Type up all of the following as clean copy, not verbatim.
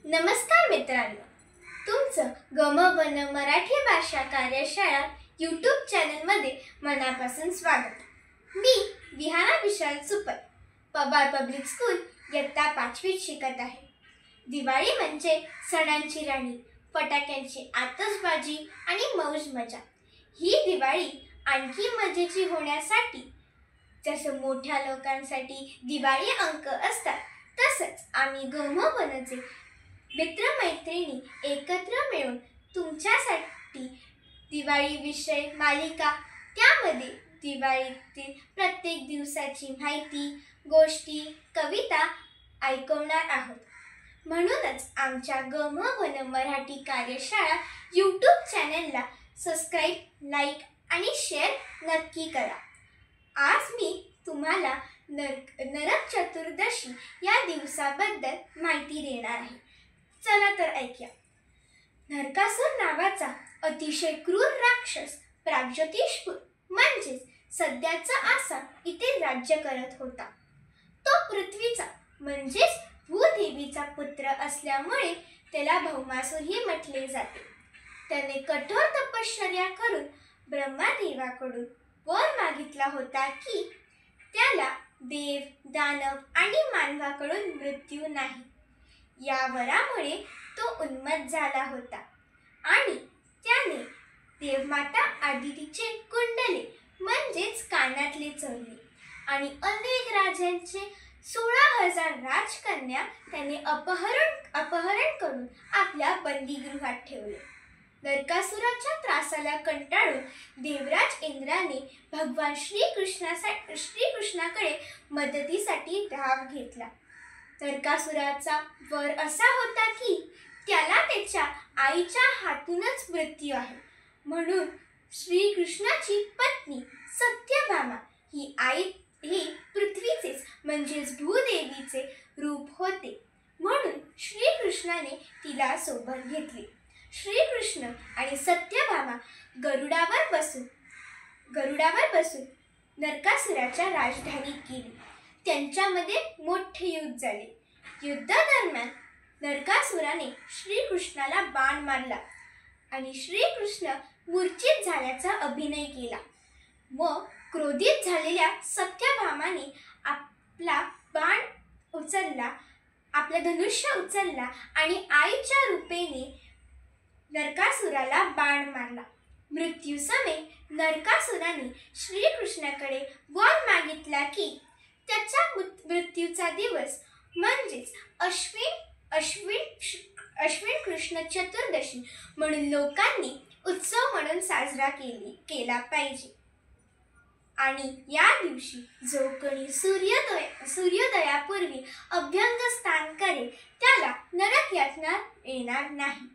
नमस्कार मित्रांनो, तुमचं गमवन मराठी भाषा कार्यशाळा YouTube चॅनलमध्ये मनापासून स्वागत. मी विहाना विशाल सुपर, पवार पब्लिक स्कूल इयत्ता 5वीत शिकत आहे. दिवाळी म्हणजे सणांची राणी, फटाक्यांची आतषबाजी आणि मौज मजा. ही दिवाळी आणखी मजेची होण्यासाठी जसं मोठ्या लोकांसाठी दिवाळी अंक असतात, तसंच आम्ही गमवनचे मित्रमैत्रिणी एकत्र मिळून तुमच्यासाठी दिवाळी विषय मालिका, त्यामध्ये दिवाळीतील प्रत्येक दिवसाची माहिती, गोष्टी, कविता ऐकवणार आहोत. म्हणूनच आमच्या गमवन मराठी कार्यशाळा YouTube चॅनलला सबस्क्राईब, लाईक आणि शेअर नक्की करा. आज मी तुम्हाला नरक चतुर्दशी या दिवसाबद्दल माहिती देणार आहे. चला तर ऐकूया. नरकासुर नावाचा अतिशय क्रूर राक्षस प्रागज्योतिषपूर म्हणजेच सध्याचा आसाम इथे राज्य करत होता. तो पृथ्वीचा म्हणजेच भूदेवीचा पुत्र असल्यामुळे त्याला भौमासुरही म्हटले जाते. त्याने कठोर तपश्चर्या करून ब्रह्मदेवाकडून वर मागितला होता की त्याला देव, दानव आणि मानवाकडून मृत्यू नाही. या वरामुळे तो उन्मत्त झाला होता आणि त्याने देवमाता आदितीचे कुंडले म्हणजेच कानातले चोरले आणि अनेक राजांचे 16,000 राजकन्या त्याने अपहरण करून आपल्या बंदीगृहात ठेवले. नरकासुराच्या त्रासाला कंटाळून देवराज इंद्राने भगवान श्रीकृष्णाकडे मदतीसाठी धाव घेतला. नरकासुराचा वर असा होता की त्याला त्याच्या आईच्या हातूनच मृत्यू आहे. म्हणून श्रीकृष्णाची पत्नी सत्यभामा ही पृथ्वीचेच म्हणजेच भूदेवीचे रूप होते. म्हणून श्रीकृष्णाने तिला सोबत घेतली. श्रीकृष्ण आणि सत्यभामा गरुडावर बसून नरकासुराच्या राजधानीत गेली. त्यांच्यामध्ये मोठे युद्ध झाले. युद्धादरम्यान नरकासुराने श्रीकृष्णाला बाण मारला आणि श्रीकृष्ण मूर्छित झाल्याचा अभिनय केला. मग क्रोधित झालेल्या सत्यभामाने आपला धनुष्य उचलला आणि आईच्या रूपेने नरकासुराला बाण मारला. मृत्यूसमयी नरकासुराने श्रीकृष्णाकडे वर मागितला की त्याच्या मृत्यूचा दिवस म्हणजेच अश्विन कृष्ण चतुर्दशी म्हणून लोकांनी उत्सव म्हणून साजरा केला पाहिजे. आणि या दिवशी जो कोणी सूर्योदयापूर्वी अभ्यंग स्नान करेल त्याला नरक यातना येणार नाही.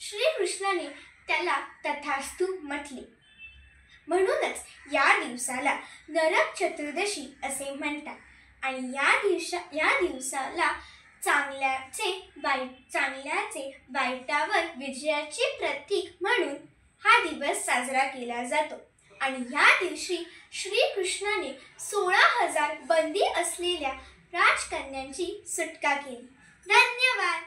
श्रीकृष्णाने त्याला तथास्तु म्हटले. म्हणूनच या दिवसाला नरक चतुर्दशी असे म्हणतात. आणि या दिवसाला चांगल्याचे वाईटावर विजयाचे प्रतीक म्हणून हा दिवस साजरा केला जातो. आणि या दिवशी श्रीकृष्णाने 16,000 बंदी असलेल्या राजकन्यांची सुटका केली. धन्यवाद.